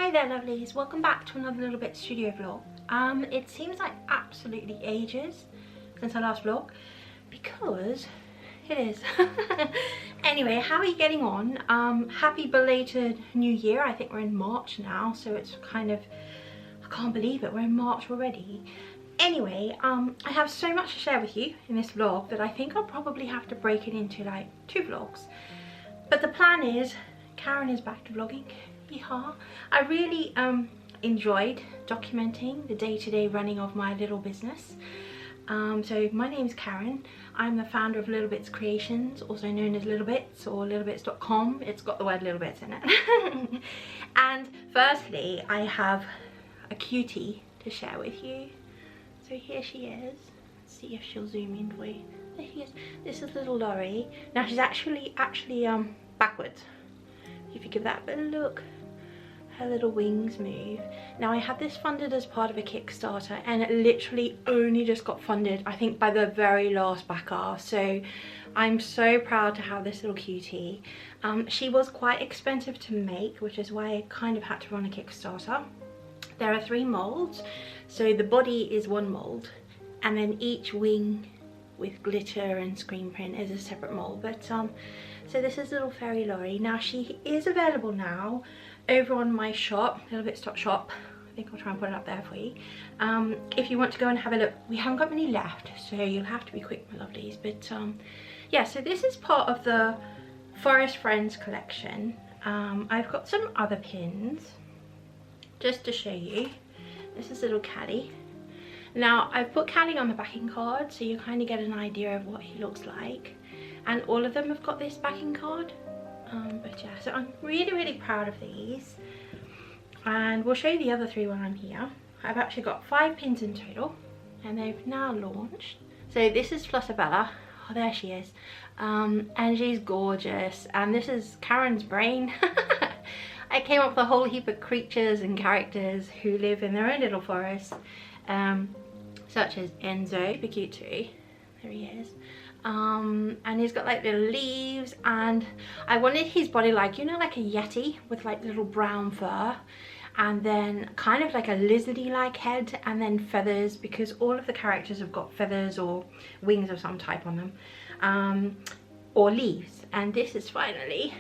Hi there lovelies, welcome back to another Little Bit studio vlog. It seems like absolutely ages since I last vlogged because it is. Anyway, how are you getting on? Happy belated new year. I think we're in March now, so it's kind of, I can't believe it, we're in March already. Anyway, I have so much to share with you in this vlog that I think I'll probably have to break it into like 2 vlogs. But the plan is, Karen is back to vlogging. Yeehaw. I really enjoyed documenting the day-to-day running of my little business. So my name's Karen. I'm the founder of Lillbits Creations, also known as Lillbits or Lillbits.com. It's got the word Lillbits in it. And firstly, I have a cutie to share with you. So here she is. Let's see if she'll zoom in for you. There she is. This is little Laurie. Now she's actually backwards. If you give that a look, her little wings move. Now I had this funded as part of a Kickstarter, and it literally only just got funded, I think, by the very last backer. So I'm so proud to have this little cutie. She was quite expensive to make, which is why I kind of had to run a Kickstarter. There are 3 molds, so the body is 1 mold, and then each wing with glitter and screen print is a separate mold. But so this is little fairy Laurie. Now she is available now over on my shop, Lillbits.shop. I think I'll try and put it up there for you. If you want to go and have a look, we haven't got many left, so you'll have to be quick, my lovelies. But yeah, so this is part of the Forest Friends collection. I've got some other pins just to show you. This is little Caddy. Now I've put Callie on the backing card, so you kind of get an idea of what he looks like, and all of them have got this backing card. But yeah, so I'm really proud of these, and we'll show you the other 3 when I'm here. I've actually got 5 pins in total, and they've now launched. So this is Flutterbella. Oh, there she is. And she's gorgeous, and this is Karen's brain. I came up with a whole heap of creatures and characters who live in their own little forest. Such as Enzo, be cute too. There he is. And he's got like little leaves, and I wanted his body like, you know, like a yeti with like little brown fur, and then kind of like a lizardy like head, and then feathers, because all of the characters have got feathers or wings of some type on them, or leaves. And this is finally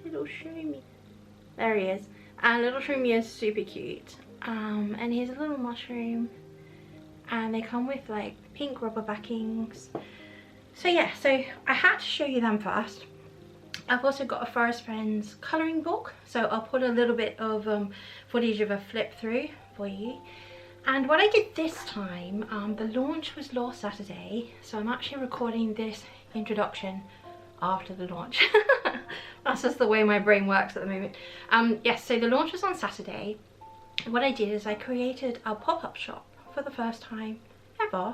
little Shroomy. There he is. And little Shroomy is super cute. And he's a little mushroom, and they come with like pink rubber backings. So yeah, so I had to show you them first. I've also got a Forest Friends colouring book, so I'll put a little bit of footage of a flip through for you. And what I did this time, the launch was last Saturday, so I'm actually recording this introduction after the launch. That's just the way my brain works at the moment. Yes, so the launch was on Saturday. What I did is I created a pop-up shop for the first time ever,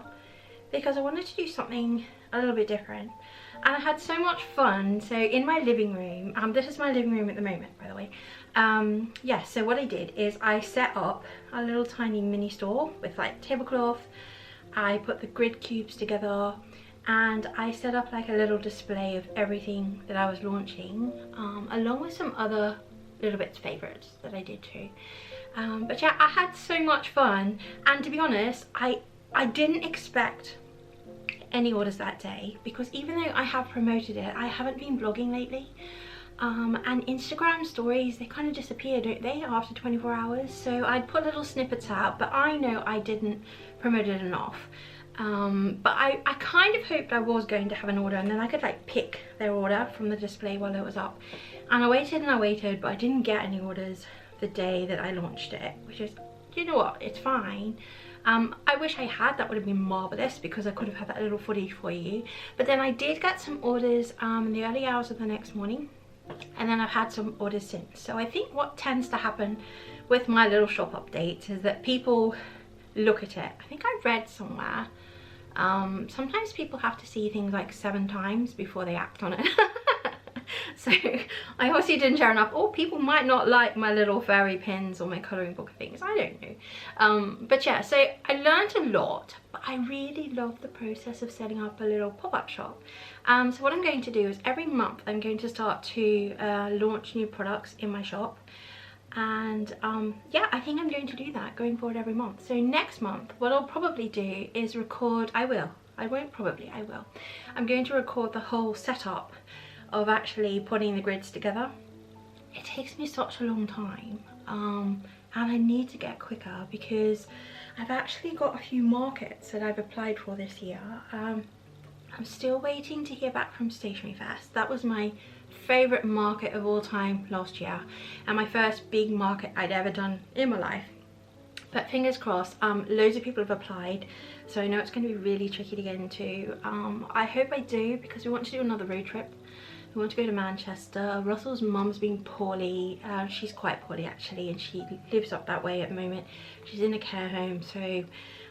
because I wanted to do something a little bit different, and I had so much fun. So in my living room, this is my living room at the moment, by the way. Yeah, so what I did is I set up a little tiny mini store with like tablecloth. I put the grid cubes together, and I set up like a little display of everything that I was launching, along with some other Little Bits favourites that I did too. But yeah, I had so much fun, and to be honest, I didn't expect any orders that day, because even though I have promoted it, I haven't been vlogging lately. And Instagram stories, they kind of disappear, don't they, after 24 hours? So I'd put little snippets out, but I know I didn't promote it enough. But I kind of hoped I was going to have an order, and then I could like pick their order from the display while it was up. And I waited, but I didn't get any orders the day that I launched it, which is, you know what, it's fine. I wish I had, that would have been marvellous, because I could have had that little footage for you. But then I did get some orders in the early hours of the next morning, and then I've had some orders since. So I think what tends to happen with my little shop updates is that people look at it. I think I read somewhere, sometimes people have to see things like 7 times before they act on it. So I obviously didn't share enough, or people might not like my little fairy pins or my colouring book things, I don't know. But yeah, so I learned a lot, but I really love the process of setting up a little pop-up shop. So what I'm going to do is every month I'm going to start to launch new products in my shop. and yeah, I think I'm going to do that going forward every month. So next month what I'll probably do is record, I will, I'm going to record the whole setup of actually putting the grids together. It takes me such a long time, and I need to get quicker because I've actually got a few markets that I've applied for this year. I'm still waiting to hear back from StationeryFest. That was my favourite market of all time last year, and my first big market I'd ever done in my life. But fingers crossed, loads of people have applied, so I know it's going to be really tricky to get into. I hope I do, because we want to do another road trip. We want to go to Manchester. Russell's mum's been poorly. She's quite poorly actually, and she lives up that way at the moment. She's in a care home, so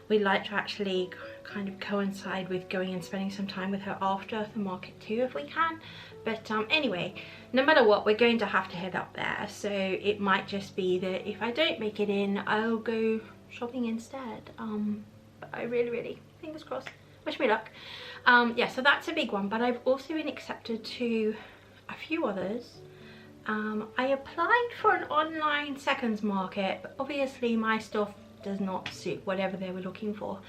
we'd like to actually kind of coincide with going and spending some time with her after the market too, if we can. But anyway, no matter what, we're going to have to head up there, so it might just be that if I don't make it in, I'll go shopping instead. But I really, fingers crossed, wish me luck. Yeah, so that's a big one, but I've also been accepted to a few others. I applied for an online seconds market, but obviously my stuff does not suit whatever they were looking for,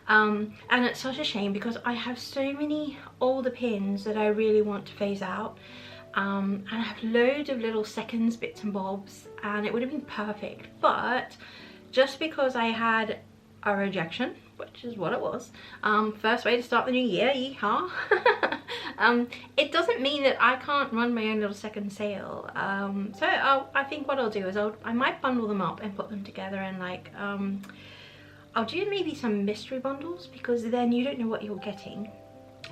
and it's such a shame because I have so many older pins that I really want to phase out, and I have loads of little seconds bits and bobs, and it would have been perfect, but just because I had a rejection, which is what it was, first way to start the new year, yeehaw. It doesn't mean that I can't run my own little second sale. So I think what I'll do is I might bundle them up and put them together, and like I'll do maybe some mystery bundles, because then you don't know what you're getting.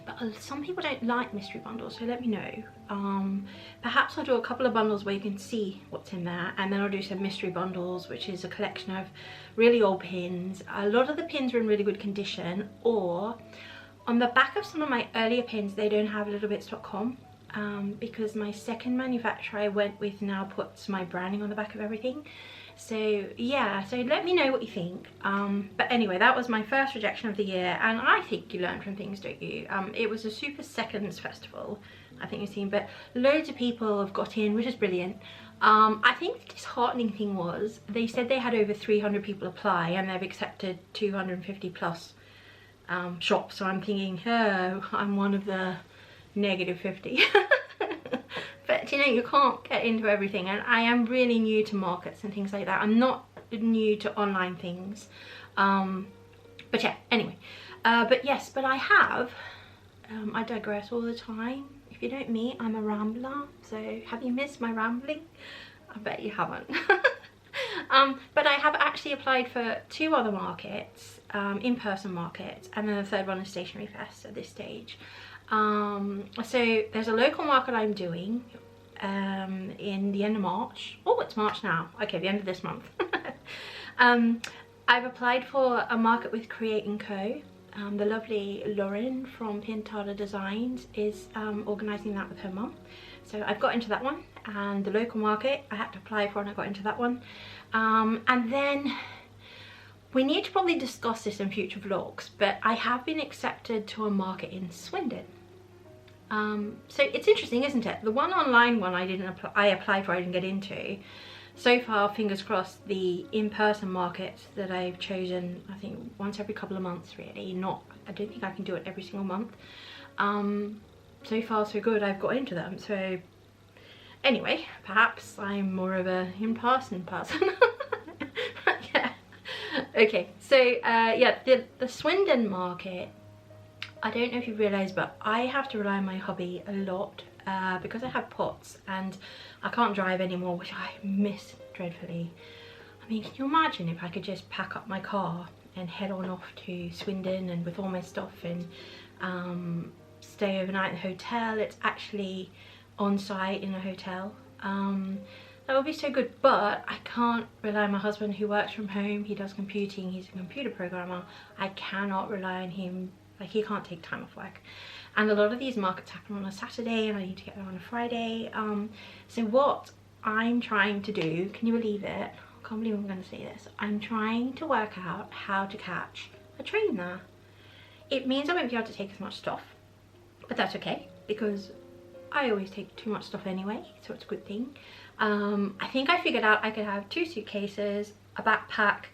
But some people don't like mystery bundles, so let me know. Perhaps I'll do a couple of bundles where you can see what's in there, and then I'll do some mystery bundles, which is a collection of really old pins. A lot of the pins are in really good condition, or on the back of some of my earlier pins they don't have lillbits.com, because my second manufacturer I went with now puts my branding on the back of everything. So yeah, so let me know what you think. But anyway, that was my first rejection of the year, and I think you learn from things, don't you? It was a super seconds festival, I think you've seen, but loads of people have got in, which is brilliant. I think the disheartening thing was they said they had over 300 people apply, and they've accepted 250 plus shops, so I'm thinking, oh, I'm one of the negative 50. But you know, you can't get into everything, and I am really new to markets and things like that. I'm not new to online things, but yeah, anyway, but yes, but I have I digress all the time. If you know me, I'm a rambler, so have you missed my rambling? I bet you haven't. But I have actually applied for 2 other markets, in-person markets, and then the third one is StationeryFest at this stage. So there's a local market I'm doing in the end of March. Oh, it's March now. Okay, the end of this month. I've applied for a market with Create & Co. The lovely Lauren from Pintada Designs is organising that with her mum. So I've got into that one, and the local market I had to apply for, and I got into that one. And then we need to probably discuss this in future vlogs, but I have been accepted to a market in Swindon. So it's interesting, isn't it? The one online one I applied for, I didn't get into. So far, fingers crossed, the in-person markets that I've chosen, I think once every couple of months really, I don't think I can do it every single month. So far so good, I've got into them. So anyway, perhaps I'm more of a in-person person. Yeah. Okay, so yeah, the Swindon market, I don't know if you realise, but I have to rely on my hubby a lot because I have POTS and I can't drive anymore, which I miss dreadfully. I mean, can you imagine if I could just pack up my car and head on off to Swindon, and with all my stuff, and stay overnight in a hotel? It's actually on site in a hotel. That would be so good, but I can't rely on my husband who works from home. He does computing, he's a computer programmer. I cannot rely on him. Like, he can't take time off work, and a lot of these markets happen on a Saturday and I need to get there on a Friday. So what I'm trying to do, can you believe it? I can't believe I'm going to say this. I'm trying to work out how to catch a train there. It means I won't be able to take as much stuff, but that's okay because I always take too much stuff anyway, so it's a good thing. I think I figured out I could have 2 suitcases, a backpack,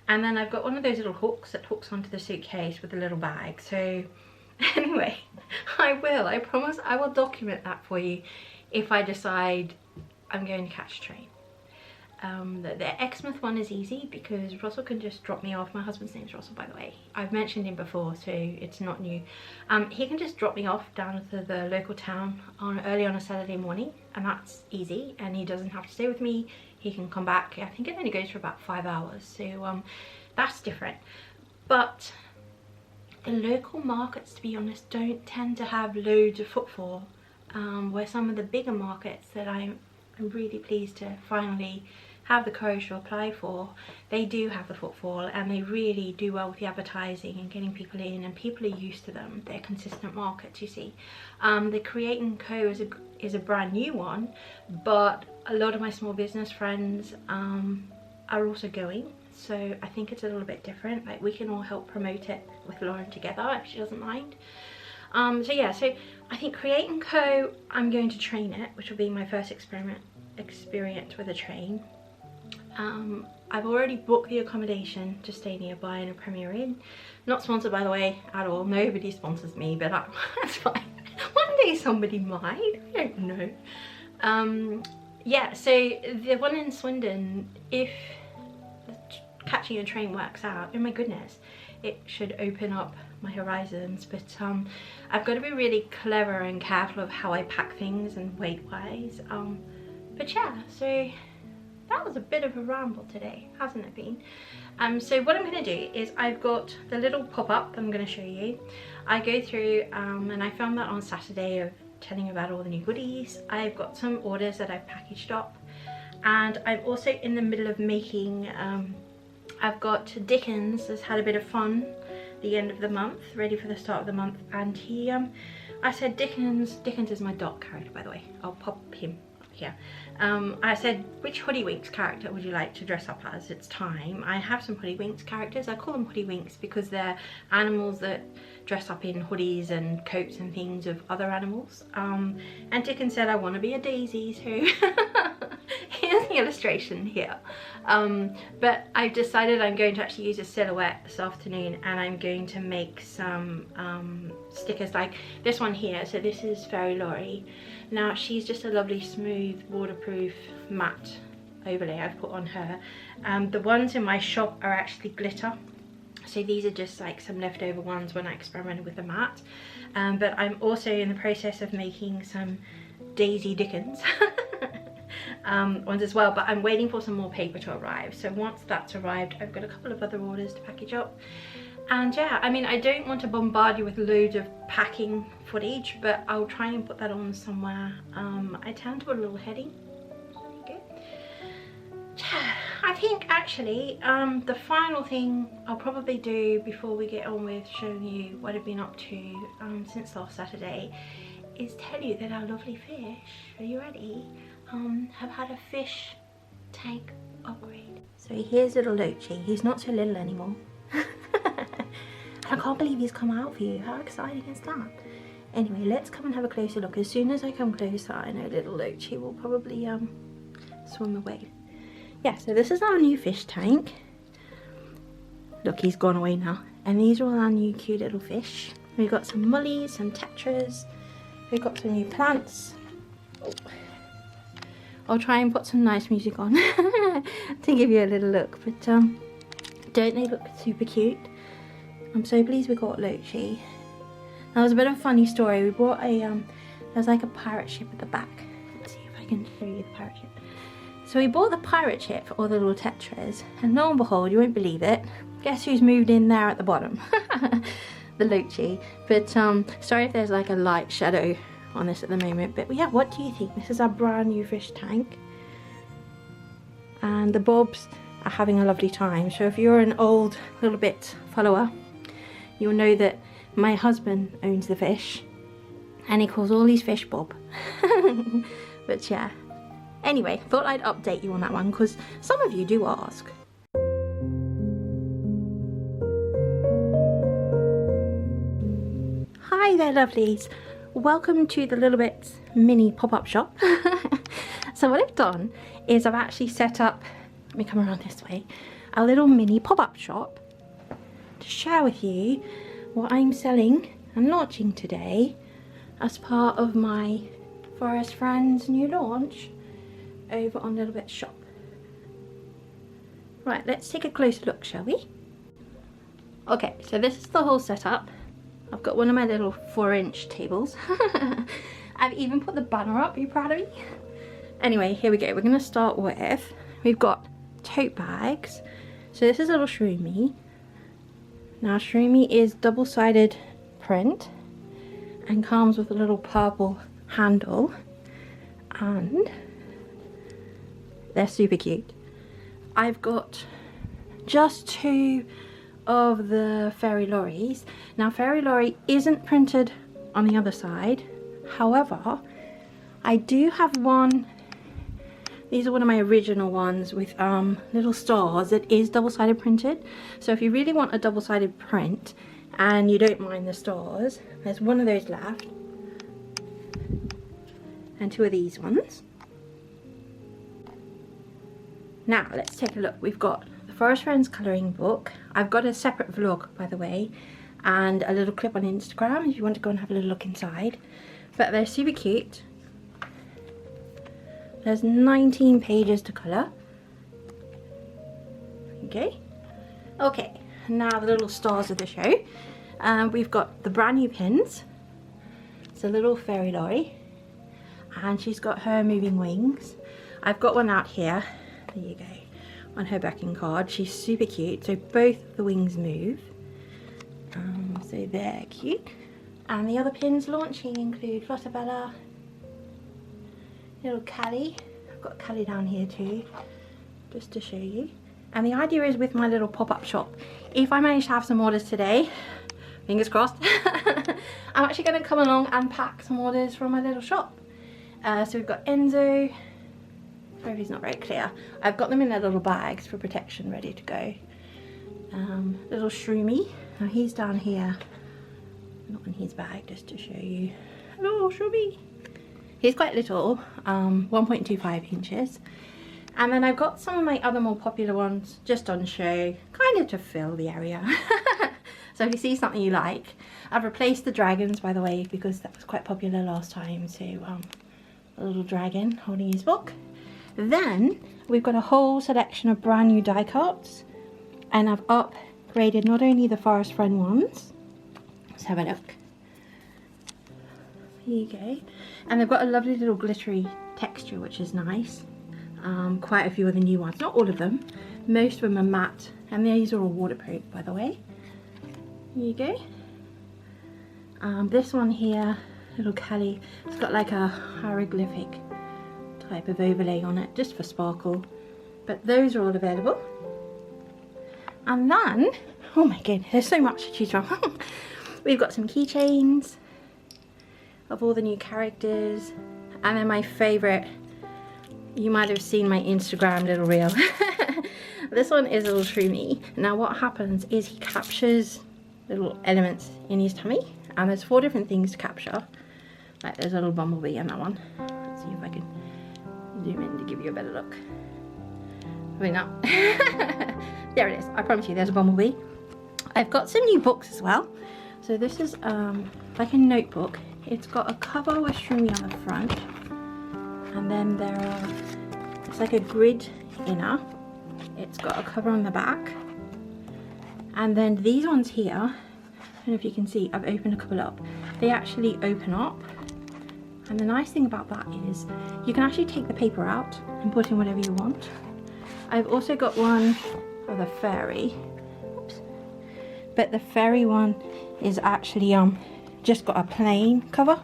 and then I've got one of those little hooks that hooks onto the suitcase with a little bag. So anyway, I promise I will document that for you if I decide I'm going to catch a train. The Exmouth one is easy because Russell can just drop me off. My husband's name's Russell, by the way. I've mentioned him before, so it's not new. He can just drop me off down to the local town early on a Saturday morning, and that's easy, and he doesn't have to stay with me. He can come back. I think it only goes for about 5 hours, so that's different. But the local markets, to be honest, don't tend to have loads of footfall, where some of the bigger markets that I'm really pleased to finally have the courage to apply for, they do have the footfall, and they really do well with the advertising and getting people in, and people are used to them. They're consistent markets, you see. The Create & Co is a brand new one, but a lot of my small business friends are also going, so I think it's a little bit different. Like, we can all help promote it with Lauren together if she doesn't mind. So yeah, so I think Create & Co, I'm going to train it, which will be my first experience with a train. I've already booked the accommodation to stay nearby in a Premier Inn. Not sponsored, by the way, at all. Nobody sponsors me, but that's fine. One day somebody might, I don't know. Yeah, so the one in Swindon, if catching a train works out, oh my goodness, it should open up my horizons. But I've got to be really clever and careful of how I pack things and weight wise. But yeah, so that was a bit of a ramble today, hasn't it been? So what I'm going to do is, I've got the little pop-up I'm going to show you. I go through and I filmed that on Saturday of telling you about all the new goodies. I've got some orders that I've packaged up, and I'm also in the middle of making, I've got Dickens has had a bit of fun the end of the month, ready for the start of the month, and he, I said Dickens is my dog character, by the way. I'll pop him here. I said, which Hoodywinks character would you like to dress up as? It's time. I have some Hoodywinks characters. I call them Hoodywinks because they're animals that dress up in hoodies and coats and things of other animals. And Dickens said, I want to be a daisy, so here's the illustration here. But I've decided I'm going to actually use a silhouette this afternoon, and I'm going to make some stickers like this one here. So this is Fairy Laurie. Now she's just a lovely smooth waterproof matte overlay I've put on her. The ones in my shop are actually glitter, so these are just like some leftover ones when I experimented with the matte. But I'm also in the process of making some Daisy Dickens ones as well, but I'm waiting for some more paper to arrive. So once that's arrived, I've got a couple of other orders to package up. And yeah, I mean, I don't want to bombard you with loads of packing footage, but I'll try and put that on somewhere. I tend to put a little heading. There you go. Yeah, I think actually the final thing I'll probably do before we get on with showing you what I've been up to since last Saturday is tell you that our lovely fish, are you ready, have had a fish tank upgrade. So here's little Lochi. He's not so little anymore. I can't believe he's come out for you. How exciting is that? Anyway, let's come and have a closer look. As soon as I come closer, I know little Lochi will probably swim away. Yeah, so this is our new fish tank. Look, he's gone away now. And these are all our new cute little fish. We've got some mullies, some tetras. We've got some new plants. Oh. I'll try and put some nice music on to give you a little look. But don't they look super cute? I'm so pleased we got Lochi. That was a bit of a funny story. We bought a, there's like a pirate ship at the back. Let's see if I can show you the pirate ship. So we bought the pirate ship for all the little tetras, and lo and behold, you won't believe it, guess who's moved in there at the bottom? The Lochi. But sorry if there's like a light shadow on this at the moment, but yeah, what do you think? This is our brand new fish tank, and the Bobs are having a lovely time. So if you're an old Lillbits follower, you'll know that my husband owns the fish, and he calls all these fish Bob. But yeah, anyway, thought I'd update you on that one because some of you do ask. Hi there, lovelies. Welcome to the Lillbits mini pop-up shop. So what I've done is I've actually set up, let me come around this way, a little mini pop-up shop to share with you what I'm selling and launching today as part of my Forest Friends new launch over on Lillbits shop. Right, let's take a closer look, shall we? Okay, so this is the whole setup. I've got one of my little 4-inch tables. I've even put the banner up. Are you proud of me? Anyway, here we go. We're going to start with, we've got tote bags. So this is a little Shroomy. Now Shroomy is double-sided print and comes with a little purple handle, and they're super cute. I've got just 2 of the fairy lorries. Now fairy lorry isn't printed on the other side, however I do have one. These are one of my original ones with little stars. It is double-sided printed, so if you really want a double-sided print and you don't mind the stars, there's one of those left and 2 of these ones. Now let's take a look. We've got the Forest Friends colouring book. I've got a separate vlog, by the way, and a little clip on Instagram if you want to go and have a little look inside. But they're super cute. There's 19 pages to colour. Okay. Okay, now the little stars of the show. We've got the brand new pins. It's a little fairy lorry, and she's got her moving wings. I've got one out here. There you go. On her backing card. She's super cute. So both the wings move. So they're cute. And the other pins launching include Flutterbella, little Callie. I've got Callie down here too, just to show you. And the idea is with my little pop-up shop, if I manage to have some orders today, fingers crossed, I'm actually going to come along and pack some orders from my little shop. So we've got Enzo. Sorry if he's not very clear. I've got them in their little bags for protection, ready to go. Little Shroomy. Now he's down here, not in his bag, just to show you. Hello, Shroomy. He's quite little, 1.25 inches. And then I've got some of my other more popular ones just on show, kind of to fill the area. So if you see something you like, I've replaced the dragons, by the way, because that was quite popular last time. So a little dragon holding his book. Then we've got a whole selection of brand new die cuts, and I've upgraded not only the Forest Friend ones. Let's have a look. Here you go. And they've got a lovely little glittery texture, which is nice. Quite a few of the new ones, not all of them. Most of them are matte, and these are all waterproof, by the way. Here you go. This one here, little Callie, it's got like a hieroglyphic type of overlay on it, just for sparkle. But those are all available. And then, oh my goodness, there's so much to choose from. We've got some keychains of all the new characters, and then my favourite, you might have seen my Instagram little reel. This one is a little Shroomy. Now what happens is he captures little elements in his tummy, and there's 4 different things to capture. Like there's a little bumblebee in that one. Let's see if I can zoom in to give you a better look. Probably not. There it is. I promise you there's a bumblebee. I've got some new books as well. So this is like a notebook. It's got a cover with Shroomy on the front, and then there are, it's like a grid inner. It's got a cover on the back, and then these ones here, I don't know if you can see, I've opened a couple up. They actually open up, and the nice thing about that is you can actually take the paper out and put in whatever you want. I've also got one of the fairy. Oops. But the fairy one is actually just got a plain cover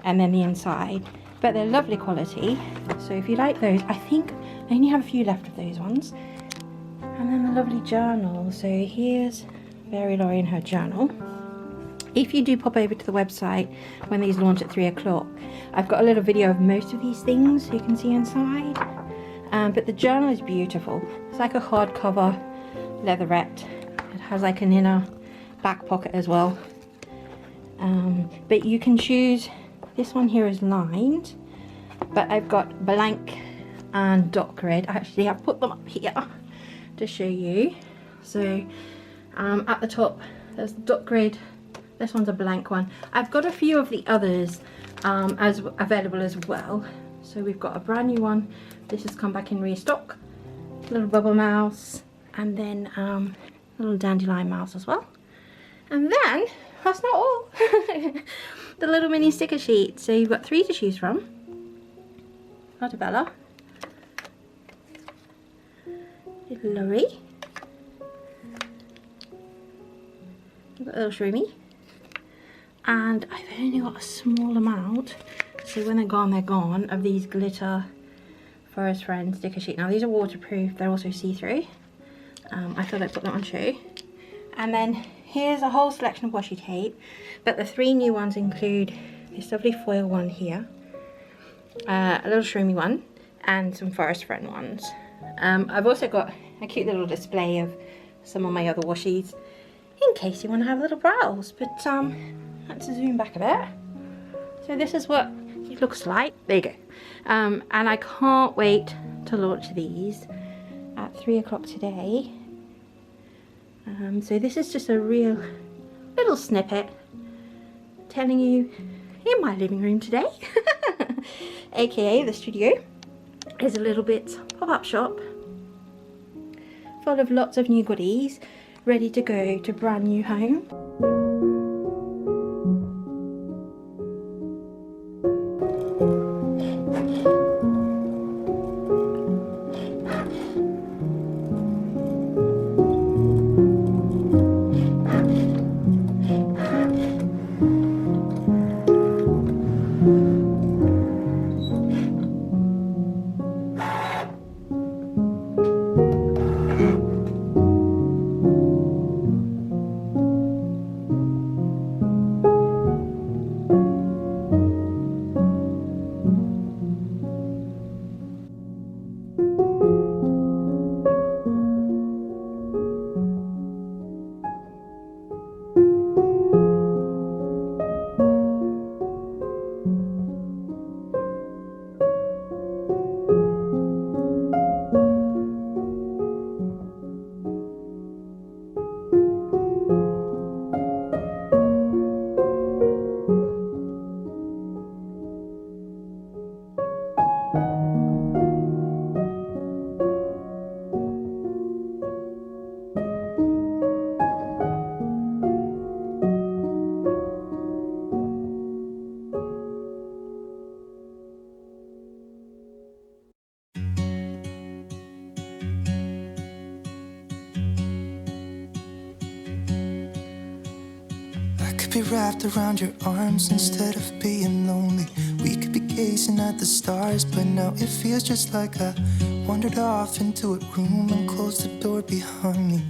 and then the inside, but they're lovely quality. So if you like those, I think I only have a few left of those ones. And then the lovely journal. So here's Fairy Laurie in her journal. If you do pop over to the website when these launch at 3 o'clock, I've got a little video of most of these things so you can see inside. But the journal is beautiful. It's like a hardcover leatherette. It has like an inner back pocket as well. But you can choose, this one here is lined, but I've got blank and dot grid. Actually, I've put them up here to show you. So at the top there's the dot grid. This one's a blank one. I've got a few of the others as available as well. So we've got a brand new one. This has come back in restock. Little bubble mouse, and then little dandelion mouse as well. And then that's not all. The little mini sticker sheet. So you've got 3 to choose from. Bella, little Lorry, you've got a little Shroomy, and I've only got a small amount, so when they're gone, of these glitter Forest Friend sticker sheet. Now these are waterproof, they're also see-through. I thought I'd put that on show. And then here's a whole selection of washi tape, but the 3 new ones include this lovely foil one here, a little Shroomy one, and some Forest Friend ones. I've also got a cute little display of some of my other washies in case you want to have a little browse. But let's zoom back a bit. So this is what it looks like. There you go. And I can't wait to launch these at 3 o'clock today. So this is just a real little snippet telling you in my living room today, aka the studio, is a Lillbits pop-up shop full of lots of new goodies ready to go to brand new home. Be wrapped around your arms instead of being lonely. We could be gazing at the stars, but now it feels just like I wandered off into a room and closed the door behind me.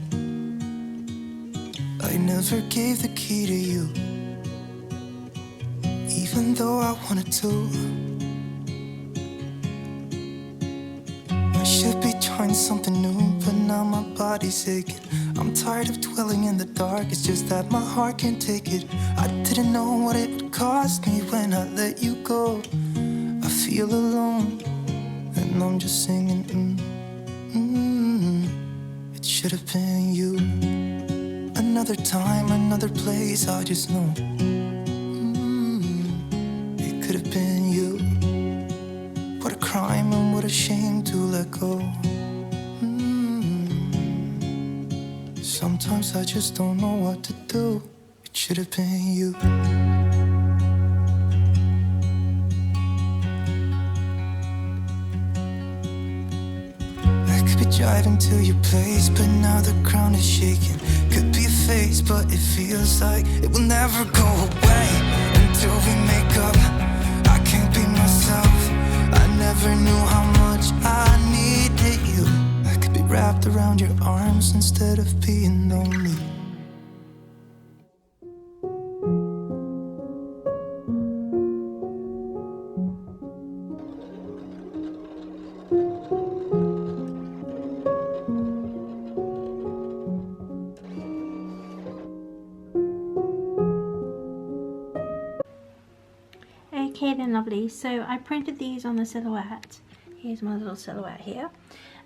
I never gave the key to you, even though I wanted to. I should be trying something new, but now my body's aching. I'm tired of dwelling in the dark, it's just that my heart can't take it. I didn't know what it would cost me when I let you go. I feel alone, and I'm just singing, It should have been you. Another time, another place, I just know. It could have been you. What a crime and what a shame to let go. Sometimes I just don't know what to do. It should have been you. I could be driving to your place, but now the ground is shaking. Could be a phase, but it feels like it will never go away until we make up. I can't be myself. I never knew how much I needed you. I could be wrapped around your arms instead of being lonely. Okay then, lovely. So I printed these on the silhouette. Here's my little silhouette here.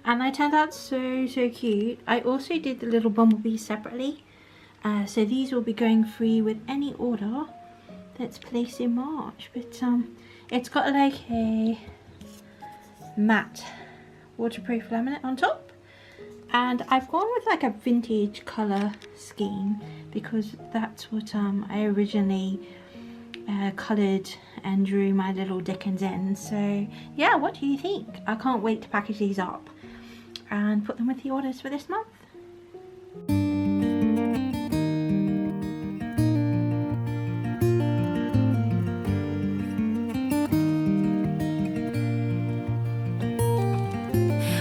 And they turned out so cute. I also did the little bumblebees separately. So these will be going free with any order that's placed in March. But it's got like a matte waterproof laminate on top. And I've gone with like a vintage colour scheme because that's what I originally coloured and drew my little Dickens in. So yeah, what do you think? I can't wait to package these up and put them with the orders for this month.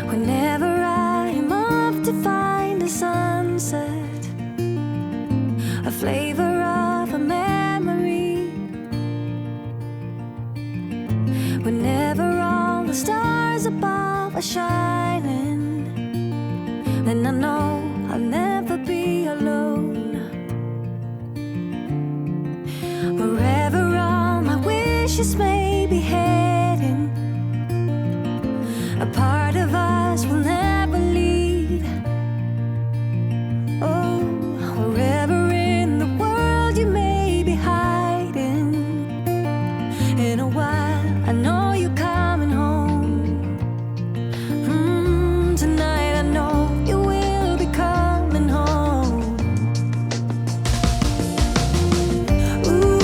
Whenever I'm off to find a sunset, a flavor of a memory, whenever all the stars above are shining, then I know I'll never be alone. Wherever all my wishes may be heading, a part of us will never leave. Oh, wherever in the world you may be hiding, in a while I know you're coming home. Tonight I know you will be coming home. Ooh,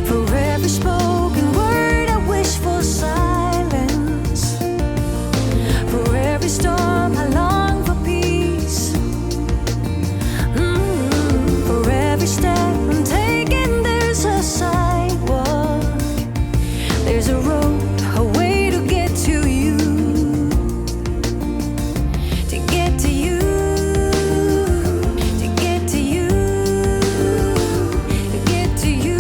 for every spoken word I wish for silence, for every storm I long for peace, for every step I'm taking there's a sidewalk, there's a road, a way to get to you, to get to you, to get to you, to get to you.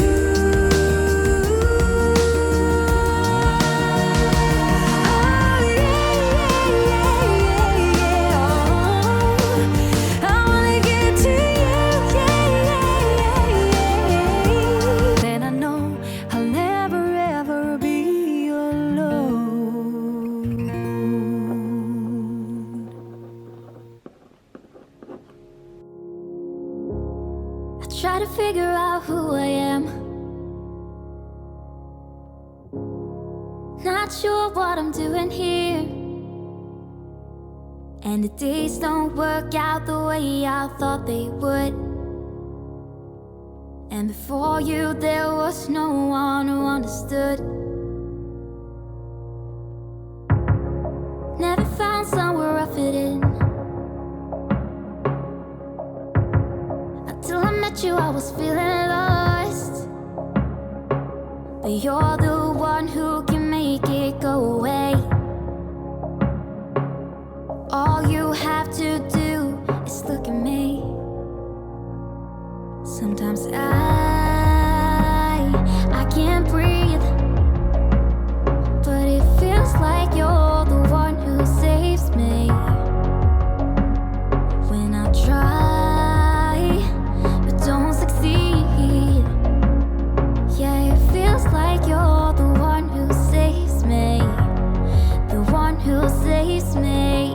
Oh yeah, I wanna get to you, then I know I'll never ever be alone. I try to figure out who I am, not sure what I'm doing here, and the days don't work out the way I thought they would. And before you there was no one who understood. Never found somewhere I fit in. Until I met you I was feeling lost, but you're the one who can make it go away. All you have to do is look at me. Sometimes I can't breathe, but it feels like you're the one who saves me. When I try but don't succeed, yeah, it feels like you're the one who saves me, the one who saves me.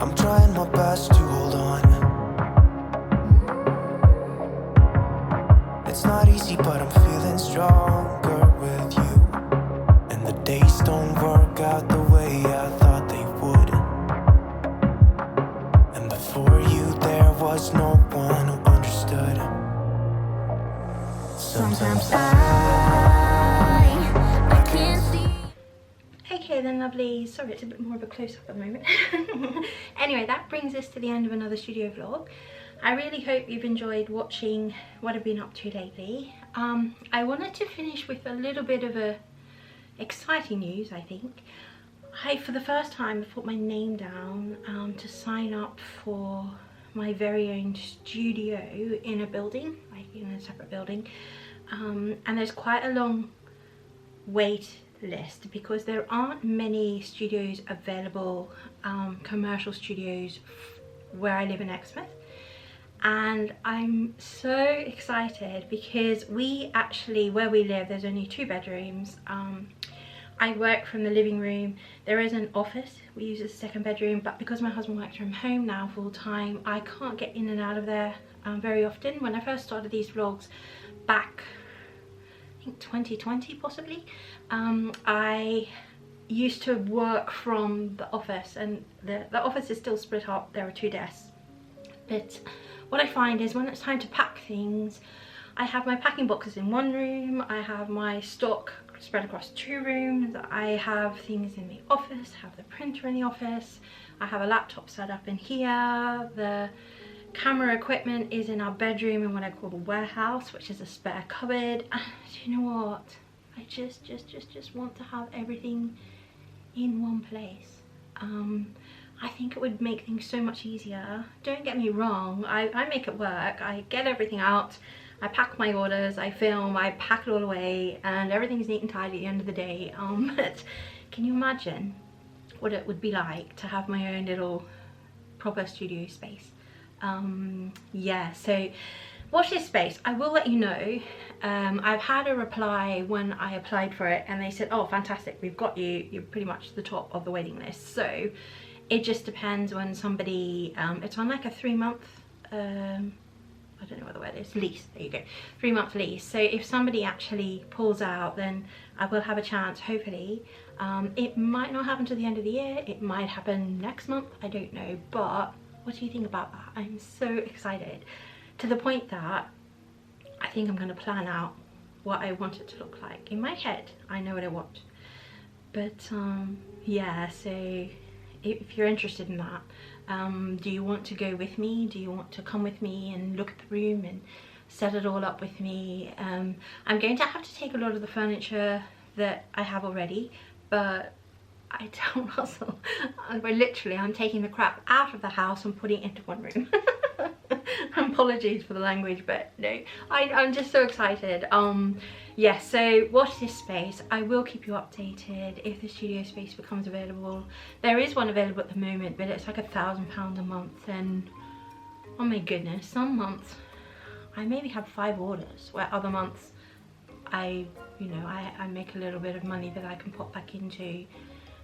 I'm trying my best to hold on. It's not easy, but I'm feeling stronger with you. And the days don't work out the way I thought they would. And before you, there was no one who understood. Sometimes I can't see. Okay then, lovely. Sorry, it's a bit more of a close-up at the moment. Anyway, that brings us to the end of another studio vlog. I really hope you've enjoyed watching what I've been up to lately. I wanted to finish with a little bit of a exciting news, I think. for the first time, put my name down to sign up for my very own studio in a building, like in a separate building, and there's quite a long wait list because there aren't many studios available, commercial studios where I live in Exmouth. And I'm so excited because we actually, where we live, there's only 2 bedrooms. I work from the living room. There is an office we use as a second bedroom, but because my husband works from home now full time, I can't get in and out of there very often. When I first started these vlogs back, I think 2020 possibly, I used to work from the office, and the office is still split up. There are 2 desks, but what I find is when it's time to pack things, I have my packing boxes in one room, I have my stock spread across 2 rooms, I have things in the office, have the printer in the office, I have a laptop set up in here, the camera equipment is in our bedroom in what I call the warehouse, which is a spare cupboard. And do you know what? I just want to have everything in one place. I think it would make things so much easier. Don't get me wrong, I make it work. I get everything out, I pack my orders, I film, I pack it all away, and everything's neat and tidy at the end of the day. But can you imagine what it would be like to have my own little proper studio space? Yeah, so watch this space. I will let you know. I've had a reply when I applied for it, and they said, oh fantastic, we've got you, you're pretty much the top of the waiting list. So it just depends when somebody, it's on like a 3-month, I don't know what the word is, lease, there you go, 3-month lease. So if somebody actually pulls out, then I will have a chance, hopefully. It might not happen to the end of the year, it might happen next month, I don't know. But what do you think about that? I'm so excited, to the point that I think I'm going to plan out what I want it to look like. In my head, I know what I want. But yeah, so if you're interested in that, do you want to go with me? Do you want to come with me and look at the room and set it all up with me? I'm going to have to take a lot of the furniture that I have already, but I don't Russell. I'm taking the crap out of the house and putting it into one room. Apologies for the language, but no, I'm just so excited. Yeah, so watch this space. I will keep you updated if the studio space becomes available. There is one available at the moment, but it's like £1,000 a month, and oh my goodness, some months I maybe have 5 orders, where other months I make a little bit of money that I can put back into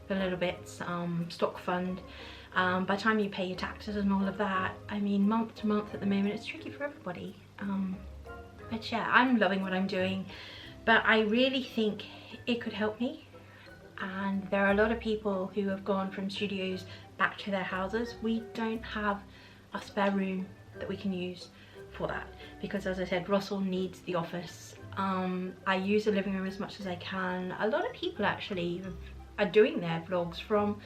the Lillbits stock fund. By the time you pay your taxes and all of that, I mean, month to month at the moment, it's tricky for everybody. But yeah, I'm loving what I'm doing, but I really think it could help me. And there are a lot of people who have gone from studios back to their houses. We don't have a spare room that we can use for that, because as I said, Russell needs the office. I use the living room as much as I can. A lot of people actually are doing their vlogs from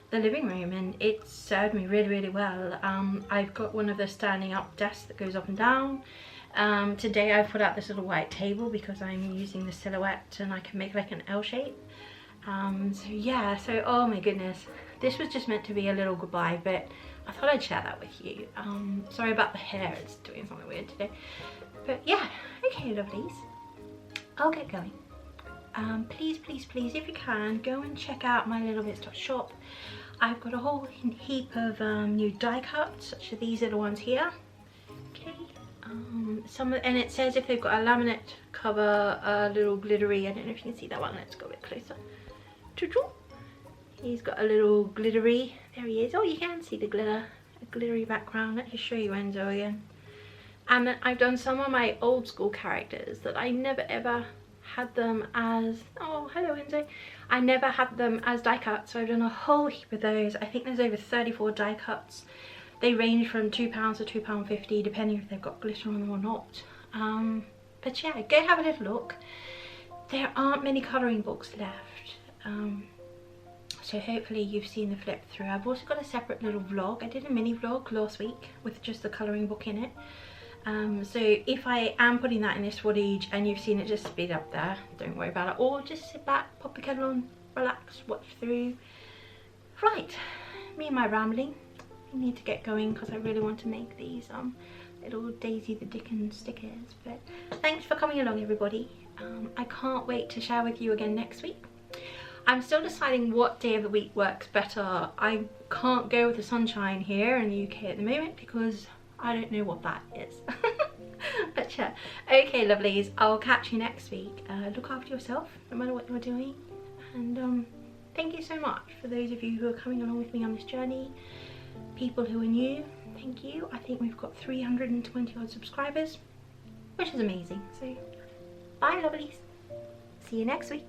the living room, and it served me really well. I've got one of the standing up desks that goes up and down. Today I've put out this little white table because I'm using the silhouette and I can make like an L shape. So yeah, so oh my goodness, this was just meant to be a little goodbye, but I thought I'd share that with you. Sorry about the hair, it's doing something weird today. But yeah, okay lovelies, I'll get going. Please, if you can, go and check out my Lillbits.shop. I've got a whole heap of new die cuts, such as these little ones here. Okay, and it says if they've got a laminate cover, a little glittery, I don't know if you can see that one, let's go a bit closer. He's got a little glittery, there he is, oh you can see the glitter, a glittery background. Let me show you Enzo again. And I've done some of my old school characters that I never ever had them as, oh hello Enzo, I never had them as die cuts, so I've done a whole heap of those. I think there's over 34 die cuts. They range from £2 to £2.50 depending if they've got glitter on them or not. But yeah, go have a little look. There aren't many colouring books left, so hopefully you've seen the flip through. I've also got a separate little vlog. I did a mini vlog last week with just the colouring book in it. So if I am putting that in this footage and you've seen it, just speed up there, don't worry about it, or just sit back, pop the kettle on, relax, watch through. Right, me and my rambling. I need to get going because I really want to make these little Daisy the Dickens stickers. But thanks for coming along, everybody. I can't wait to share with you again next week. I'm still deciding what day of the week works better. I can't go with the sunshine here in the UK at the moment because I don't know what that is. But yeah, okay lovelies, I'll catch you next week. Look after yourself no matter what you're doing, and thank you so much for those of you who are coming along with me on this journey. People who are new, thank you. I think we've got 320 odd subscribers, which is amazing. So bye lovelies, see you next week.